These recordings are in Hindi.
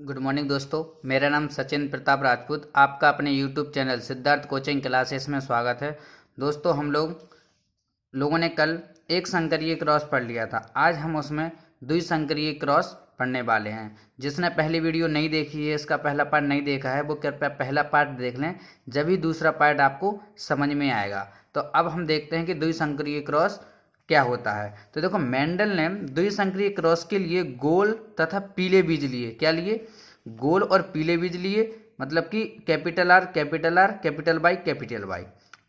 गुड मॉर्निंग दोस्तों। मेरा नाम सचिन प्रताप राजपूत, आपका अपने YouTube channel Siddharth coaching classes में स्वागत है। दोस्तों, हम लोगों ने कल एक संकरीय क्रॉस पढ़ लिया था। आज हम उसमें द्विसंकरीय क्रॉस पढ़ने वाले हैं। जिसने पहली वीडियो नहीं देखी है, इसका पहला पार्ट नहीं देखा है, वो कृपया पहला पार्ट देख लें, जब ही दूसरा पार्ट आपको समझ में आएगा। तो अब हम देखते हैं कि द्विसंकरीय क्रॉस क्या होता है। तो देखो, मेंडल ने द्विसंकरीय क्रॉस के लिए गोल तथा पीले बीज लिए। क्या लिए? गोल और पीले बीज लिए। मतलब कि कैपिटल आर कैपिटल वाई।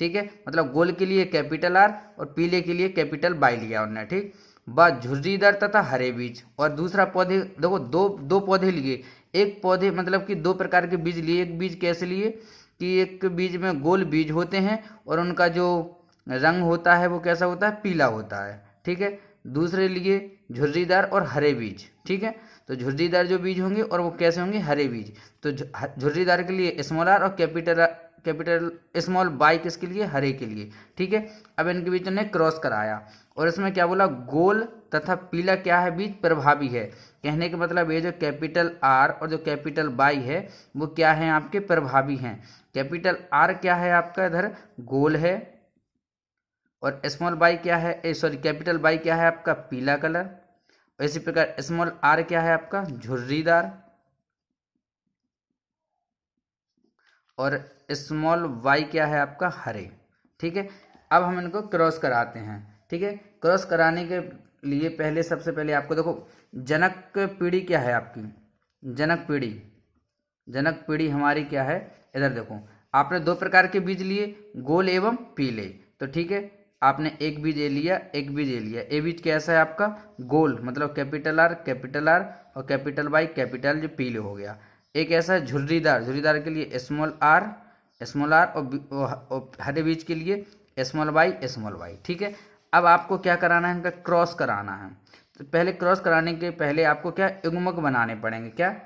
ठीक है, मतलब गोल के लिए कैपिटल आर और पीले के लिए कैपिटल वाई लिया उन्होंने। ठीक, बस झुर्रीदार तथा हरे बीज। और दूसरा पौधे देखो, दो दो पौधे लिए। एक पौधे मतलब कि दो प्रकार के बीज लिए। एक बीज कैसे लिए कि एक बीज में गोल बीज होते हैं और उनका जो रंग होता है वो कैसा होता है? पीला होता है। ठीक है, दूसरे लिए झुर्रीदार और हरे बीज। ठीक है, तो झुर्रीदार जो बीज होंगे और वो कैसे होंगे? हरे बीज। तो झुर्रीदार के लिए स्मॉल आर और कैपिटल स्मॉल वाई किसके लिए? हरे के लिए। ठीक है, अब इनके बीच ने क्रॉस कराया और इसमें क्या बोला? गोल तथा पीला क्या है? बीज प्रभावी है। कहने का मतलब ये जो कैपिटल आर और जो कैपिटल वाई है वो क्या है? आपके प्रभावी हैं। कैपिटल आर क्या है आपका? इधर गोल है और स्मॉल वाई क्या है? सॉरी, कैपिटल वाई क्या है आपका? पीला कलर। इसी प्रकार स्मॉल आर क्या है आपका? झुर्रीदार। और स्मॉल वाई क्या है आपका? हरे। ठीक है, अब हम इनको क्रॉस कराते हैं। ठीक है, क्रॉस कराने के लिए पहले सबसे पहले आपको देखो, जनक पीढ़ी क्या है आपकी? जनक पीढ़ी हमारी क्या है? इधर देखो, आपने दो प्रकार के बीज लिए, गोल एवं पीले। तो ठीक है, आपने एक बीज ए लिया, एक बीज ए लिया। ए बीज कैसा है आपका? गोल, मतलब कैपिटल आर और कैपिटल वाई कैपिटल जो पीले हो गया। एक ऐसा है झुर्रीदार के लिए स्मॉल आर और हरे बीज के लिए स्मॉल वाई। ठीक है, अब आपको क्या कराना है? इनका क्रॉस कराना है। तो पहले क्रॉस कराने के पहले आपको क्या युग्मक बनाने पड़ेंगे? क्या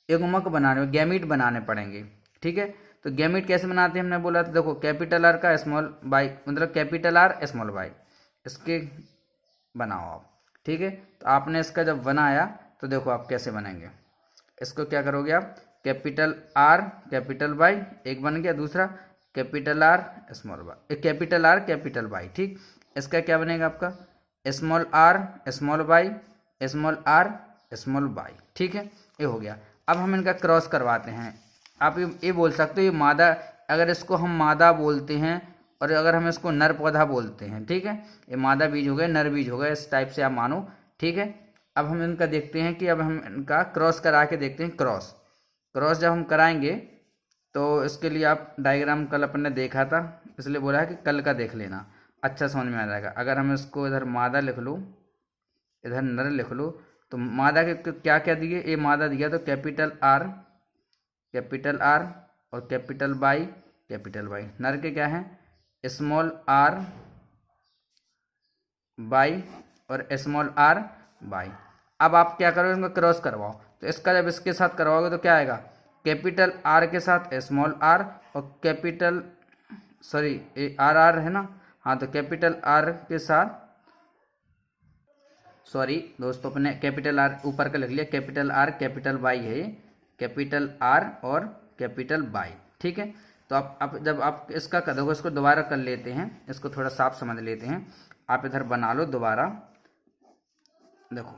युग्मक बनाने, गैमीट बनाने पड़ेंगे। ठीक है, तो गैमीट कैसे बनाते हैं हमने बोला था। देखो, कैपिटल आर का स्मॉल वाई, मतलब कैपिटल आर स्मॉल वाई, इसके बनाओ आप। ठीक है, तो आपने इसका जब बनाया तो देखो आप कैसे बनेंगे। इसको क्या करोगे आप? कैपिटल आर कैपिटल वाई एक बन गया, दूसरा कैपिटल आर कैपिटल वाई। ठीक, इसका क्या बनेगा आपका? Small are small Y. ठीक है, ये हो गया। अब हम इनका क्रॉस करवाते हैं। आप ये बोल सकते हो ये मादा, अगर इसको हम मादा बोलते हैं और अगर हम इसको नर पौधा बोलते हैं। ठीक है, ये मादा बीज हो गया, नर बीज हो गया, इस टाइप से आप मानो। ठीक है, अब हम इनका देखते हैं कि अब हम इनका क्रॉस करा के देखते हैं। क्रॉस जब हम कराएंगे तो इसके लिए आप डायग्राम कल अपन ने देखा था, इसलिए बोला है कि कल का देख लेना, अच्छा समझ में आ जाएगा। अगर हम इसको इधर मादा लिख लूँ, इधर नर लिख लूँ, तो मादा के क्या क्या दिए? ये मादा दिया तो कैपिटल आर और कैपिटल वाई। नर के क्या है? स्मॉल आर वाई और स्मॉल आर वाई। अब आप क्या करो? इनको क्रॉस करवाओ। तो इसका जब इसके साथ करवाओगे तो क्या आएगा? कैपिटल आर के साथ स्मॉल आर और कैपिटल आर है ना? हाँ, तो कैपिटल आर के साथ, सॉरी दोस्तों, अपने कैपिटल आर ऊपर का लिख लिया, कैपिटल आर कैपिटल वाई है ये, कैपिटल आर और कैपिटल वाई। ठीक है, तो आप जब आप इसका कर दोगे, इसको दोबारा कर लेते हैं, इसको थोड़ा साफ समझ लेते हैं। आप इधर बना लो दोबारा, देखो।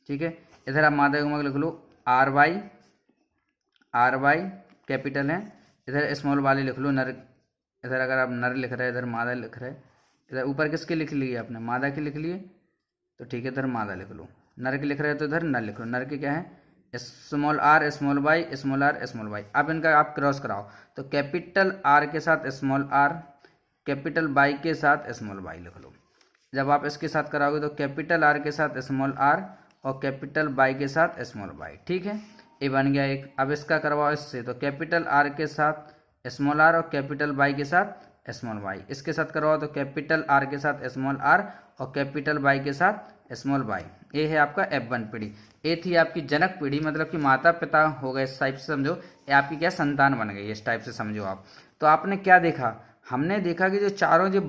ठीक है, इधर आप मादा युग्मक लिख लो, आर वाई कैपिटल है, इधर स्मॉल वाले लिख लो, नर। इधर अगर आप नर लिख रहे हैं, इधर मादा लिख रहे हैं। इधर ऊपर किसके लिख लिए आपने? मादा के लिख लिए, तो ठीक है, इधर मादा लिख लो। नर के लिख रहे हैं तो इधर नर लिख लो। नर के क्या है? Small are small Y. अब इनका आप क्रॉस कराओ, तो कैपिटल आर के साथ स्मॉल आर, कैपिटल वाई के साथ स्मॉल वाई लिख लो। जब आप इसके साथ कराओगे तो कैपिटल आर के साथ स्मॉल आर और कैपिटल वाई के साथ स्मॉल वाई। ठीक है, ये बन गया एक। अब इसका करवाओ इससे, तो कैपिटल आर के साथ स्मॉल आर और कैपिटल वाई के साथ स्मॉल वाई। इसके साथ करवाओ तो कैपिटल आर के साथ स्मॉल आर और कैपिटल वाई के साथ स्मॉल वाई। ये है आपका F1 पीढ़ी। ये थी आपकी जनक पीढ़ी, मतलब कि माता पिता हो गए, इस टाइप से समझो। ये आपकी क्या संतान बन गई, इस टाइप से समझो आप। तो आपने क्या देखा? हमने देखा कि जो चारों जो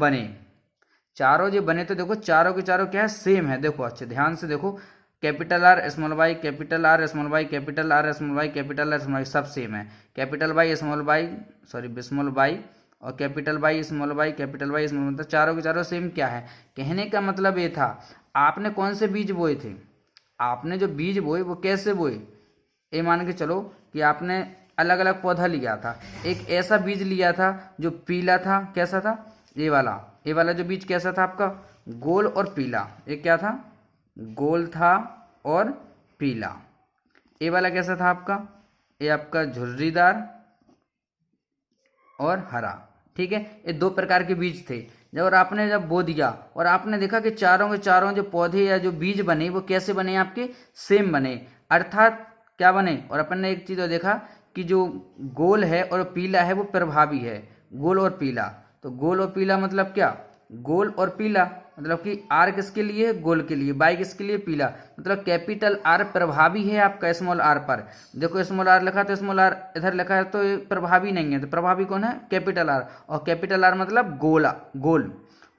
बने तो देखो चारों के चारों क्या है? सेम है। देखो अच्छे ध्यान से देखो, capital are small Y, capital are small Y, capital are small Y, capital are small y, सब सेम है। Capital Y small y, sorry small Y और capital Y small Y, capital Y small, मतलब चारों के चारों सेम क्या है। कहने का मतलब ये था आपने कौन से बीज बोए थे, आपने जो बीज बोए वो कैसे बोए। ये मान के चलो कि आपने अलग अलग पौधा लिया था, एक ऐसा बीज लिया था जो पीला था, कैसा था, ये वाला जो बीज कैसा था आपका, गोल और पीला। ये क्या था, गोल था और पीला। ये वाला कैसा था आपका, ये आपका झुर्रीदार और हरा। ठीक है, ये दो प्रकार के बीज थे। जब आपने जब बो दिया और आपने देखा कि चारों के चारों जो पौधे या जो बीज बने वो कैसे बने, आपके सेम बने, अर्थात क्या बने। और अपन ने एक चीज और देखा कि जो गोल है और पीला है वो प्रभावी है, गोल और पीला। तो गोल और पीला मतलब क्या, गोल और पीला मतलब कि आर किसके लिए है, गोल के लिए, वाई किसके लिए, पीला। मतलब कैपिटल आर प्रभावी है आपका स्मॉल आर पर। देखो स्मॉल आर लिखा तो स्मॉल आर इधर लिखा है तो ये प्रभावी नहीं है, तो प्रभावी कौन है, कैपिटल आर। और कैपिटल आर मतलब गोल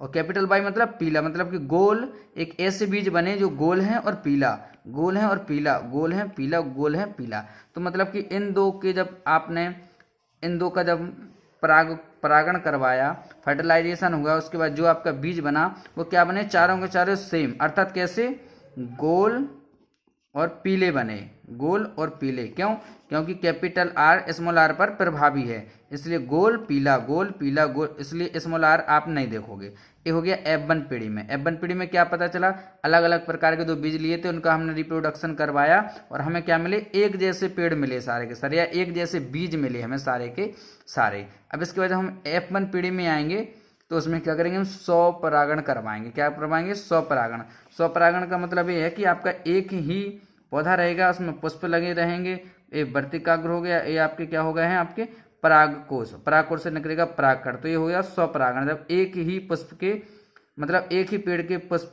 और कैपिटल वाई मतलब पीला। मतलब कि गोल, एक ऐसे बीज बने जो गोल हैं और पीला, गोल हैं और पीला, गोल हैं पीला, गोल हैं पीला। तो मतलब कि इन दो के जब आपने इन दो का जब परागण करवाया, फर्टिलाइजेशन हुआ, उसके बाद जो आपका बीज बना वो क्या बने, चारों के चारों सेम, अर्थात कैसे, गोल और पीले बने, गोल और पीले। क्यों, क्योंकि कैपिटल आर स्मॉल आर पर प्रभावी है, इसलिए गोल पीला, गोल पीला, गोल, इसलिए स्मॉल आर आप नहीं देखोगे। ये हो गया F1 पीढ़ी में। F1 पीढ़ी में क्या पता चला, अलग अलग प्रकार के दो बीज लिए थे, उनका हमने रिप्रोडक्शन करवाया और हमें क्या मिले, एक जैसे पेड़ मिले सारे के सारे, या एक जैसे बीज मिले हमें सारे के सारे। अब इसके बाद हम F1 पीढ़ी में आएंगे तो उसमें क्या करेंगे, हम 100 परागण करवाएंगे। क्या करवाएंगे, 100 परागण। 100 परागण का मतलब ये है कि आपका एक ही पौधा रहेगा, उसमें पुष्प लगे रहेंगे। ये वर्तिकाग्र हो गया, ये आपके क्या हो गए हैं, आपके परागकोश, परागकोश से निकलेगा परागकण, तो ये हो गया 100 परागण। जब एक ही पुष्प के, मतलब एक ही पेड़ के पुष्प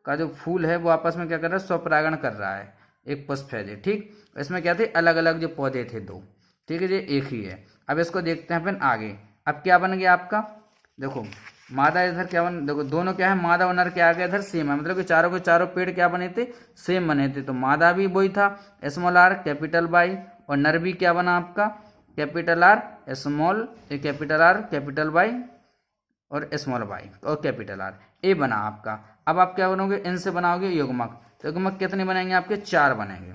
का जो फूल है वो आपस में क्या कर रहा है, 100 परागण कर रहा है, एक पुष्प है जी। ठीक, इसमें क्या थे, अलग अलग जो पौधे थे दो। ठीक है जी, एक ही है। अब इसको देखते हैं अपन आगे। अब क्या बन गया आपका, देखो मादा इधर क्या बन, देखो दोनों क्या है, मादा और नर क्या आ गया इधर सेम है, मतलब कि चारों के चारों पेड़ क्या बने थे, सेम बने थे। तो मादा भी वही था स्मॉल आर कैपिटल वाई, और नर भी क्या बना आपका, capital are small, capital are capital Y और स्मॉल वाई और कैपिटल आर, ए बना आपका। अब आप क्या बनोगे, इनसे बनाओगे युग्मक। तो युग्मक कितने बनेंगे आपके, 4 बनेंगे।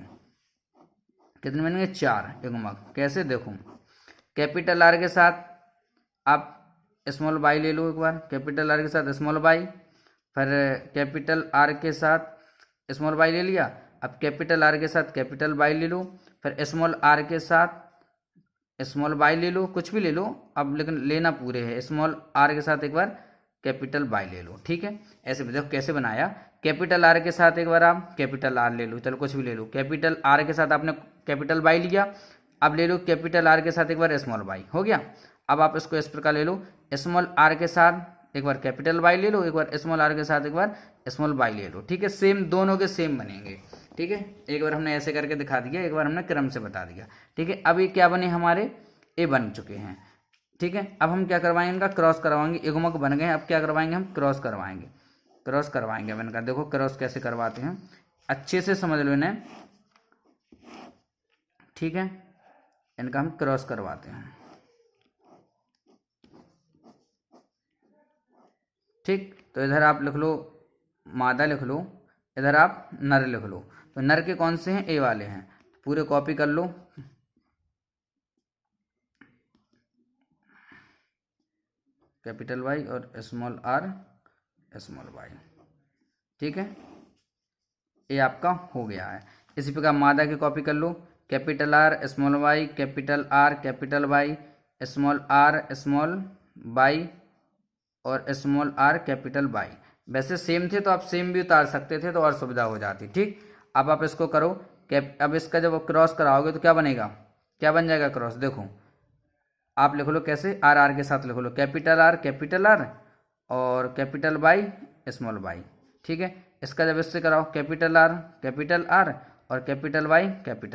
कितने बनेंगे, 4 युग्मक। कैसे, देखो कैपिटल आर के साथ आप स्मॉल वाई ले लो एक बार, कैपिटल आर के साथ स्मॉल वाई, फिर कैपिटल आर के साथ स्मॉल वाई ले लिया। अब कैपिटल आर के साथ कैपिटल वाई ले लो, फिर स्मॉल आर के साथ स्मॉल वाई ले लो, कुछ भी ले लो अब, लेकिन लेना पूरे है। स्मॉल आर के साथ एक बार कैपिटल वाई ले लो। ठीक है, ऐसे देखो कैसे बनाया, कैपिटल आर के साथ एक बार आप कैपिटल आर ले लो, चलो कुछ भी ले लो। कैपिटल आर के साथ आपने कैपिटल वाई लिया, अब ले लो कैपिटल आर के साथ एक बार स्मॉल वाई, हो गया। अब आप इसको इस प्रकार ले लो, स्मॉल आर के साथ एक बार कैपिटल वाई ले लो, एक बार स्मॉल आर के साथ एक बार स्मॉल वाई ले लो। ठीक है, सेम, दोनों के सेम बनेंगे। ठीक है, एक बार हमने ऐसे करके दिखा दिया, एक बार हमने क्रम से बता दिया। ठीक है, अब ये क्या बने हमारे, ए बन चुके हैं। ठीक है, अब हम क्या करवाएंगे, इनका क्रॉस करवाएंगे। युग्मक बन गए, अब क्या करवाएंगे, हम क्रॉस करवाएंगे, क्रॉस करवाएंगे। अब इनका देखो क्रॉस कैसे करवाते हैं, अच्छे से समझ लो इन्हें। ठीक है, इनका हम क्रॉस करवाते हैं। ठीक, तो इधर आप लिख लो मादा लिख लो, इधर आप नर लिख लो। तो नर के कौन से हैं, ए वाले हैं, पूरे कॉपी कर लो। कैपिटल वाई और स्मॉल आर स्मॉल वाई। ठीक है, ये आपका हो गया है। इसी प्रकार मादा की कॉपी कर लो, capital are small Y, capital are capital Y, small are small Y और स्मॉल आर कैपिटल वाई। वैसे सेम थे तो आप सेम भी उतार सकते थे तो और सुविधा हो जाती। ठीक, अब आप इसको करो, अब इसका जब क्रॉस कराओगे तो क्या बनेगा, क्या बन जाएगा क्रॉस, देखो आप लिख लो कैसे, आर आर के साथ लिख लो, कैपिटल आर और कैपिटल वाई स्मॉल वाई। ठीक है, इसका जब इससे कराओ कैपिटल आर और कैपिटल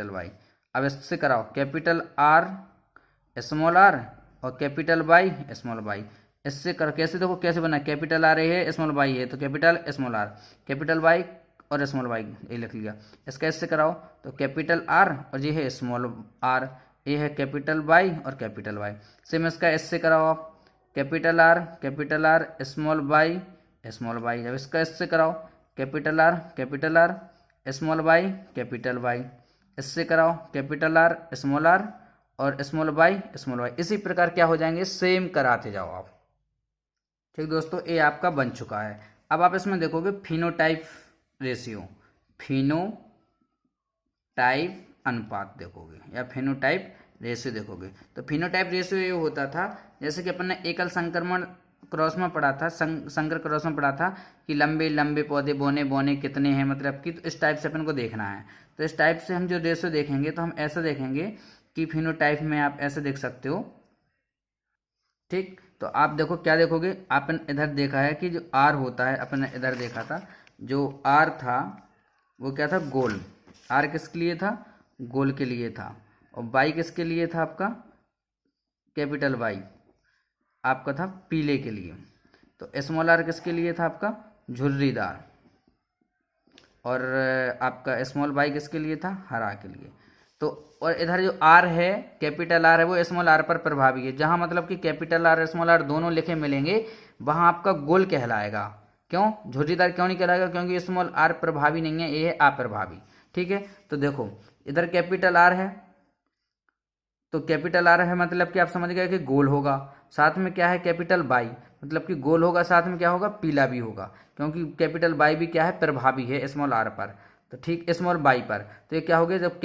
वाई। अब इससे कराओ कैपिटल आर स्मॉल आर और कैपिटल वाई स्मॉल वाई। इससे कर कैसे, देखो कैसे बना, कैपिटल आर है स्मॉल वाई है तो capital small are, capital Y और स्मॉल वाई, ये लिख लिया। इसका इससे कराओ तो कैपिटल आर और ये है स्मॉल आर, ये है कैपिटल वाई और कैपिटल वाई। सेम इसका इससे कराओ आप, capital are small Y small Y. जब इसका इससे कराओ capital are small Y capital Y, इससे कराओ कैपिटल आर और स्मॉल वाई। इसी प्रकार क्या हो जाएंगे, सेम कराते जाओ आप। ठीक दोस्तों, ये आपका बन चुका है। अब आप इसमें देखोगे फिनोटाइप रेशियो, फिनोटाइप अनुपात देखोगे या फिनोटाइप रेशियो देखोगे। तो फिनोटाइप रेशियो ये होता था, जैसे कि अपन ने एकल संक्रमण क्रॉस में पढ़ा था, संकर क्रॉस में पढ़ा था कि लंबे लंबे पौधे बोने कितने हैं, मतलब कि तो इस टाइप से अपन को देखना है। तो इस टाइप से हम जो रेशियो देखेंगे तो हम ऐसा देखेंगे कि फिनोटाइप में आप ऐसे देख सकते हो। ठीक, तो आप देखो क्या देखोगे, आपने इधर देखा है कि जो आर होता है, अपन ने इधर देखा था जो आर था वो क्या था, गोल। आर किसके लिए था, गोल के लिए था। और वाई किसके लिए था, आपका कैपिटल वाई आपका था पीले के लिए। तो स्मॉल आर किसके लिए था, आपका झुर्रीदार। और आपका स्मॉल वाई किसके लिए था, हरा के लिए। तो और इधर जो आर है, कैपिटल आर है, वो स्मॉल आर पर प्रभावी है। जहां मतलब कि कैपिटल आर स्मॉल आर दोनों लिखे मिलेंगे वहां आपका गोल कहलाएगा। क्यों झुर्रीदार क्यों नहीं कहलाएगा, क्योंकि स्मॉल आर प्रभावी नहीं है, ये है अप्रभावी। ठीक है, तो देखो इधर कैपिटल आर है, तो कैपिटल आर है मतलब कि आप समझ गए कि गोल होगा। साथ में क्या है, कैपिटल बाई, मतलब कि गोल होगा, साथ में क्या होगा, पीला भी होगा, क्योंकि कैपिटल बाई भी क्या है, प्रभावी है स्मॉल आर पर। तो ठीक, स्मॉल बाई पर। तो ये क्या हो गया, जब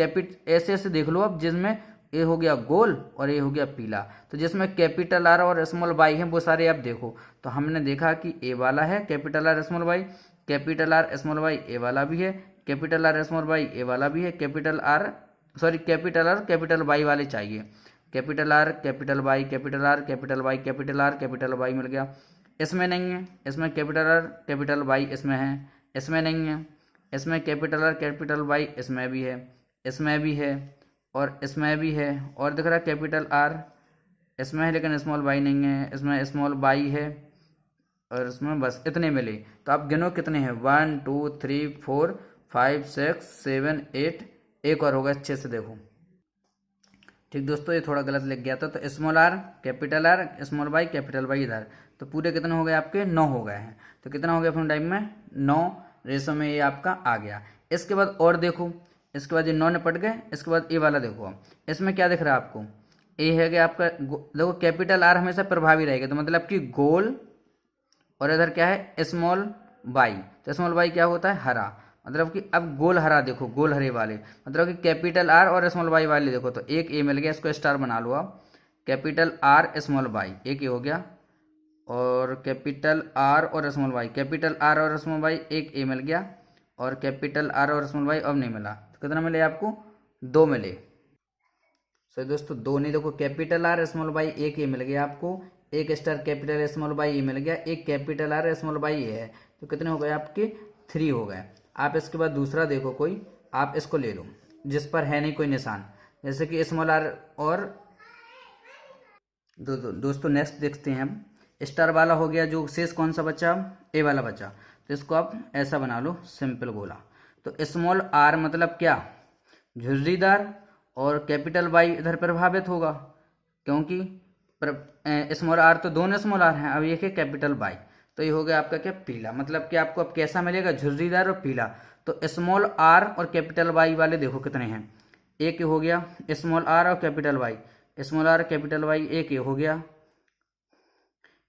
ऐसे ऐसे देख लो अब, जिसमें ये हो गया गोल और ये हो गया पीला। तो जिसमें कैपिटल आर और स्मॉल बाई है वो सारे आप देखो। तो हमने देखा कि ए वाला है capital are small y, capital are small y A वाला भी है, capital are small y A वाला भी है, कैपिटल आर कैपिटल वाई वाले चाहिए। Capital are capital y capital are capital y capital are capital y मिल गया। इसमें नहीं है, इसमें कैपिटल आर कैपिटल वाई इसमें है, इसमें नहीं है। इसमें कैपिटल आर कैपिटल वाई इसमें भी है, इसमें भी है और इसमें भी है। और दिख रहा है कैपिटल आर इसमें है लेकिन स्मॉल वाई नहीं है, इसमें स्मॉल वाई है और इसमें बस इतने मिले। तो आप गिनो कितने हैं, 1 2 3 4 5 6 7 8, एक और होगा, अच्छे से देखो। ठीक दोस्तों, ये थोड़ा गलत लिख गया था। तो small are capital are small Y capital Y इधर। तो पूरे कितने हो गए आपके, 9 हो गए हैं। तो कितना हो गया फिर टाइम में, 9 रेशो में ये आपका आ गया। इसके बाद और देखो, इसके बाद ये 9 निपट गए। इसके बाद ये वाला देखो, इसमें क्या दिख रहा है आपको, ये है कि आपका देखो कैपिटल आर हमेशा प्रभावी रहेगा, तो मतलब कि गोल, और इधर क्या है स्मॉल वाई। तो स्मॉल वाई क्या होता है, हरा, मतलब कि अब गोल हरा देखो, गोल हरे वाले, मतलब कि कैपिटल आर और स्मॉल वाई वाले देखो। तो एक ए मिल गया, इसको स्टार बना लो आप, कैपिटल आर स्मॉल वाई एक ए हो गया, और कैपिटल आर और स्मॉल वाई, कैपिटल आर और स्मॉल वाई एक ए मिल गया, और कैपिटल आर और स्मॉल वाई अब नहीं मिला। तो कितना मिले आपको, 2 मिले। सो दोस्तों 2 नहीं, देखो कैपिटल आर स्मॉल वाई एक ए मिल गया आपको, एक स्टार कैपिटल स्मॉल वाई ए मिल गया, एक कैपिटल आर स्मॉल वाई ए है। तो कितने हो गए आपके, 3 हो गए। आप इसके बाद दूसरा देखो कोई, आप इसको ले लो जिस पर है नहीं कोई निशान, जैसे कि स्मॉल आर और दोस्तों नेक्स्ट देखते हैं हम। स्टार वाला हो गया, जो शेष कौन सा बचा, ए वाला बचा। तो इसको आप ऐसा बना लो, सिंपल गोला। तो स्मॉल आर मतलब क्या, झुर्रीदार, और कैपिटल वाई इधर प्रभावित होगा, क्योंकि स्मॉल आर तो दोनों स्मॉल आर हैं, अब एक है कैपिटल वाई। तो ये हो गया आपका क्या, पीला, मतलब कि आपको अब कैसा मिलेगा, झुर्रीदार और पीला। तो स्मॉल आर और कैपिटल वाई वाले देखो कितने हैं, एक हो गया स्मॉल आर और capital Y, small are capital Y एक हो गया,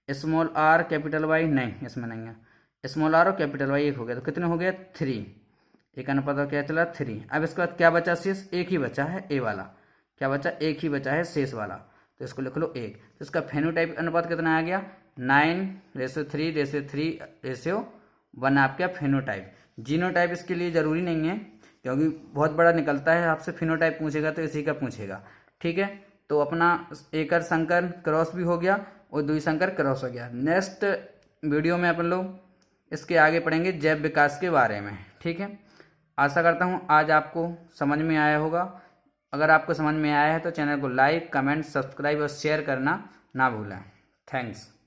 स्मॉल आर कैपिटल वाई नहीं, इसमें नहीं है, स्मॉल आर और कैपिटल वाई एक हो गया। तो कितने हो गया, 3, एक अनुपात क्या चला 3। अब इसके बाद क्या बचा शेष, एक ही बचा है ए वाला, क्या बचा, एक ही बचा है शेष वाला। तो इसको लिख लो 1। तो इसका फेनोटाइप अनुपात कितना आ गया, 9:3:3:1 आपका फेनोटाइप। जीनोटाइप इसके लिए जरूरी नहीं है, क्योंकि बहुत बड़ा निकलता है, आपसे फेनोटाइप पूछेगा तो इसी का पूछेगा। ठीक है, तो अपना एकल संकर क्रॉस भी हो गया और द्विसंकर क्रॉस हो गया। नेक्स्ट वीडियो में अपन लोग इसके आगे पढ़ेंगे जैव विकास के बारे में। ठीक है, आशा करता हूँ आज आपको समझ में आया होगा। अगर आपको समझ में आया है तो चैनल को लाइक कमेंट सब्सक्राइब और शेयर करना ना भूलें। थैंक्स।